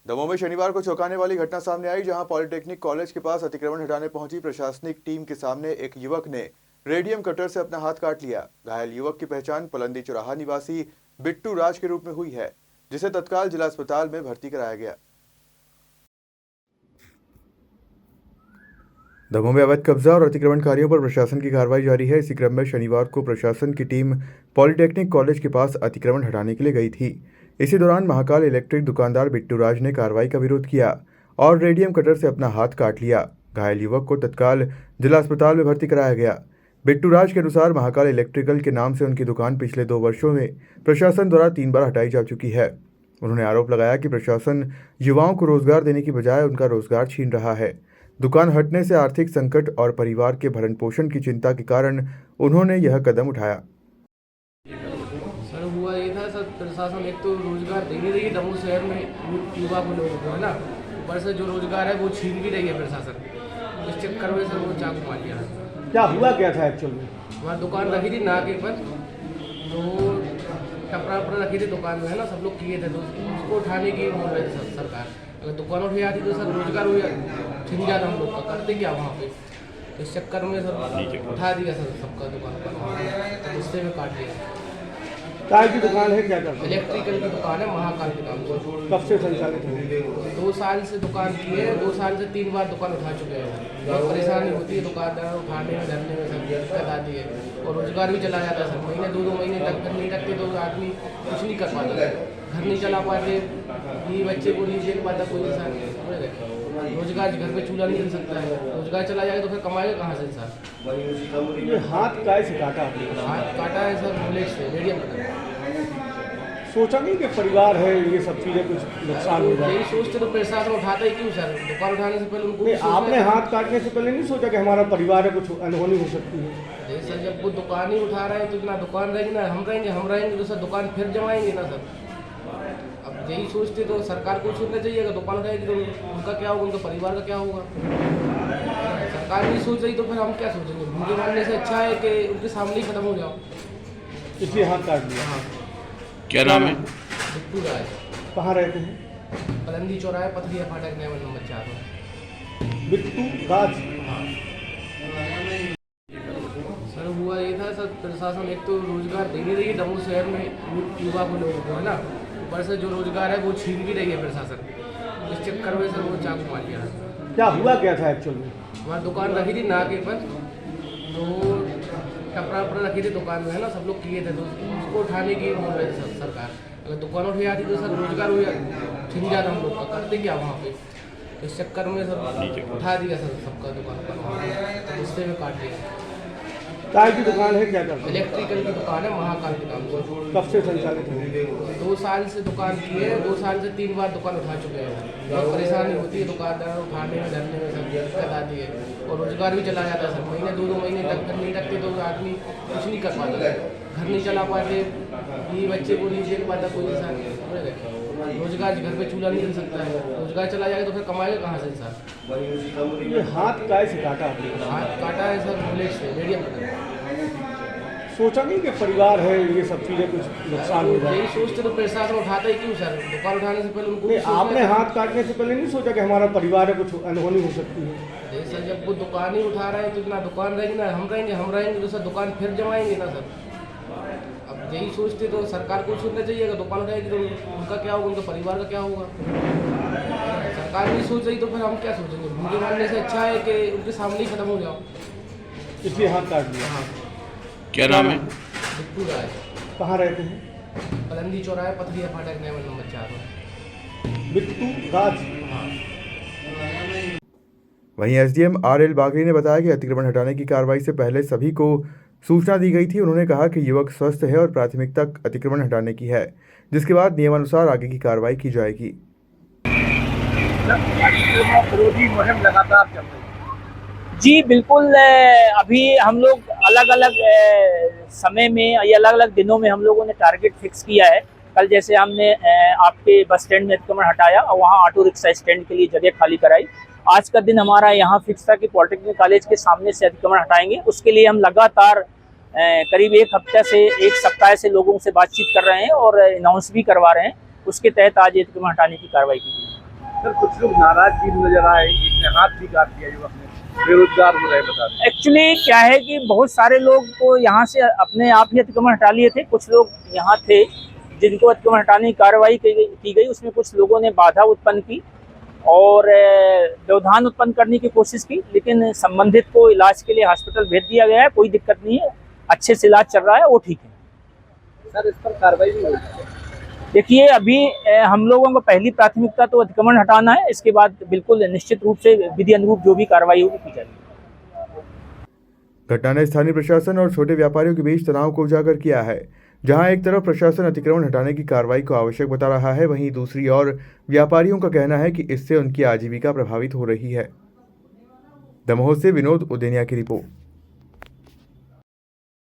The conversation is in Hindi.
दमोह में शनिवार को चौंकाने वाली घटना सामने आई, जहां पॉलिटेक्निक कॉलेज के पास अतिक्रमण हटाने पहुंची प्रशासनिक टीम के सामने एक युवक ने रेडियम कटर से अपना हाथ काट लिया। घायल युवक की पहचान पलंदी चौराहा निवासी बिट्टू राज के रूप में हुई है, जिसे तत्काल जिला अस्पताल में भर्ती कराया गया। दमोह में अवैध कब्जा और अतिक्रमणकारियों पर प्रशासन की कार्रवाई जारी है। इसी क्रम में शनिवार को प्रशासन की टीम पॉलिटेक्निक कॉलेज के पास अतिक्रमण हटाने के लिए गई थी। इसी दौरान महाकाल इलेक्ट्रिक दुकानदार बिट्टू राज ने कार्रवाई का विरोध किया और रेडियम कटर से अपना हाथ काट लिया। घायल युवक को तत्काल जिला अस्पताल में भर्ती कराया गया। बिट्टू राज के अनुसार महाकाल इलेक्ट्रिकल के नाम से उनकी दुकान पिछले 2 वर्षों में प्रशासन द्वारा 3 बार हटाई जा चुकी है। उन्होंने आरोप लगाया कि प्रशासन युवाओं को रोजगार देने की बजाय उनका रोजगार छीन रहा है। दुकान हटने से आर्थिक संकट और परिवार के भरण पोषण की चिंता के कारण उन्होंने यह कदम उठाया। सर हुआ ये था, सर प्रशासन एक तो रोजगार दे नहीं रही दमोह शहर में युवा को, लोगों को, है ना, ऊपर से जो रोजगार है वो छीन भी रही है प्रशासन। इस चक्कर में सर वो चाकू मार दिया। क्या हुआ क्या था एक्चुअल में? वहाँ दुकान रखी थी नाके पर, तो कपड़ा वपड़ा रखी थी दुकान में, है ना, सब लोग किए थे, तो उसको उठाने की बोल रहे थे सरकार। अगर दुकान उठ जाती तो सर रोजगार छिन जाता हम लोग का, करते क्या वहाँ पे। तो इस चक्कर में सर उठा दिया सर सबका दुकान पर, तो गुस्से में काट दिया। काय की दुकान है, क्या करते हैं? इलेक्ट्रिकल की दुकान है, महाकाल के नाम से। कब से संचालित है? 2 साल से दुकान की है। 2 साल से 3 बार दुकान उठा चुके हैं। बहुत परेशानी होती है दुकानदार उठाने में, धरने में, सब दिक्कत आती है। और रोजगार भी चला जाता है सर, महीने 2-2 महीने तक नहीं रखते तो आदमी कुछ नहीं कर पाता, घर नहीं चला पाते, ये बच्चे को नहीं देख पाता कोई इंसान। रोजगार घर पे चूल्हा नहीं जल सकता है, रोजगार चला जाएगा तो फिर कमाएगा कहाँ से इंसान। ये हाथ काय से काटा आपने? हाथ काटा है सर बुलेट से, रेडियम कटर। सोचा नहीं कि परिवार है, ये सब चीज़ें कुछ नुकसान हो जाए? यही सोचते तो प्रशासन उठाता ही क्यों सर? दुकान उठाने से पहले उनको नहीं, आपने हाथ काटने से पहले नहीं सोचा कि हमारा परिवार है, कुछ अनहोनी हो सकती है? नहीं सर, जब वो दुकान ही उठा रहे हैं तो ना दुकान रहेगी ना हम रहेंगे तो सर दुकान फिर जमाएंगे ना सर। अब यही सोचते तो सरकार को सोचना चाहिए, अगर दुकान रहेगी तो उनका क्या होगा, उनका परिवार का क्या होगा। सरकार नहीं सोच रही तो फिर हम क्या सोचेंगे? भूखे मारने से अच्छा है कि उनके सामने ही खत्म हो जाओ। इसलिए हाथ काट दिया। हाँ। क्या नाम है? बिट्टू राज। कहाँ रहते हैं? पलंदी चौराहे, पथरिया फाटक, नंबर 4 में। बिट्टू राज। सर हुआ ये था, सर प्रशासन एक तो रोजगार दे नहीं रही है दमोह शहर में युवा को, लोगों को, है ना, ऊपर से जो रोजगार है वो छीन भी रही है प्रशासन। इस चक्कर में सर वो चाकू मार दिया। क्या हुआ क्या था एक्चुअल में? वहाँ दुकान रखी थी नाके पर, तो कपड़ा वपड़ा रखी थी दुकान में, है ना, सब लोग किए थे, तो उसको उठाने की बोल रहे थे सरकार। अगर दुकान उठ जाती तो सर रोजगार छिन जाता हम लोग का, करते क्या वहाँ पे। तो इस चक्कर में सर उठा दिया सर सबका दुकान पर, तो गुस्से में काट दिया। काय की दुकान है, क्या करते हैं? इलेक्ट्रिकल की दुकान है, महाकाल के नाम से। कब से संचालित है? 2 साल से दुकान की है। 2 साल से 3 बार दुकान उठा चुके हैं। बहुत परेशानी होती है दुकानदार उठाने में, धरने में, सब दिक्कत आती है। और रोजगार भी चला जाता है सर, महीने 2-2 महीने तक नहीं रखते तो आदमी कुछ नहीं कर पाता, घर नहीं चला पाते, ये बच्चे को नहीं देख पाता कोई इंसान। रोजगार घर पे चूल्हा नहीं जल सकता है, रोजगार चला जाएगा तो फिर कमाएगा कहाँ से इंसान। ये हाथ काय से काटा आपने? हाथ काटा है सर बुलेट से, रेडियम कटर। सोचा नहीं कि परिवार है, ये सब चीज़ें कुछ नुकसान हो जाए? यही सोचते तो प्रशासन उठाता ही क्यों सर? दुकान उठाने से पहले उनको नहीं, आपने हाथ काटने से पहले नहीं सोचा कि हमारा परिवार है, कुछ अनहोनी हो सकती है? नहीं सर, जब वो दुकान ही उठा रहे हैं तो ना दुकान रहेगी ना हम रहेंगे तो सर दुकान फिर जमाएंगे ना सर। अब यही सोचते तो सरकार को सोचना चाहिए, अगर दुकान रहेगी तो उनका क्या होगा, उनका परिवार का क्या होगा। सरकार नहीं सोच रही तो फिर हम क्या सोचेंगे? भूखे मारने से अच्छा है कि उनके सामने ही खत्म हो जाओ। इसलिए हाथ काट दिया। हाँ। क्या नाम है? बिट्टू राज। कहाँ रहते हैं? पलंदी चौराहे, पथरिया फाटक, नंबर 4 में। बिट्टू राज। वहीं एसडीएम आरएल बागरी ने बताया कि अतिक्रमण हटाने की कार्रवाई से पहले सभी को सूचना दी गई थी। उन्होंने कहा कि युवक स्वस्थ है और प्राथमिकता अतिक्रमण हटाने की है, जिसके बाद नियमानुसार आगे की कार्रवाई की जाएगी। विरोधी मुहिम लगातार चल रही है। जी बिल्कुल, अभी हम लोग अलग अलग समय में या अलग अलग दिनों में हम लोगों ने टारगेट फिक्स किया है। कल जैसे हमने आपके बस स्टैंड में अतिक्रमण हटाया और वहाँ ऑटो रिक्शा स्टैंड के लिए जगह खाली कराई। आज का दिन हमारा यहाँ फिक्स था कि पॉलिटेक्निक कॉलेज के सामने से अतिक्रमण हटाएंगे। उसके लिए हम लगातार करीब 1 सप्ताह से लोगों से बातचीत कर रहे हैं और अनाउंस भी करवा रहे हैं। उसके तहत आज अतिक्रमण हटाने की कार्रवाई की गई। सर कुछ लोग नाराज भी नजर आए, एक ने हाथ भी काट दिया जो अपने बेरोजगार हो रहे बता रहे। एक्चुअली क्या है कि बहुत सारे लोग तो यहाँ से अपने आप ही अतिक्रमण हटा लिए थे। कुछ लोग यहाँ थे जिनको अतिक्रमण हटाने की कार्रवाई की गई, उसमें कुछ लोगों ने बाधा उत्पन्न की और व्यवधान उत्पन्न करने की कोशिश की, लेकिन संबंधित को इलाज के लिए हॉस्पिटल भेज दिया गया है। कोई दिक्कत नहीं है, अच्छे से इलाज चल रहा है, वो ठीक है। सर इस पर कार्रवाई भी हुई? देखिए अभी हम लोगों को पहली प्राथमिकता तो अतिक्रमण हटाना है, इसके बाद बिल्कुल निश्चित रूप से विधि अनुरूप जो भी कार्रवाई होगी की जाएगी। घटना ने स्थानीय प्रशासन और छोटे व्यापारियों के बीच तनाव को उजागर किया है। जहां एक तरफ प्रशासन अतिक्रमण हटाने की कार्रवाई को आवश्यक बता रहा है, वहीं दूसरी ओर व्यापारियों का कहना है कि इससे उनकी आजीविका प्रभावित हो रही है। दमोह से विनोद उदेनिया की रिपोर्ट।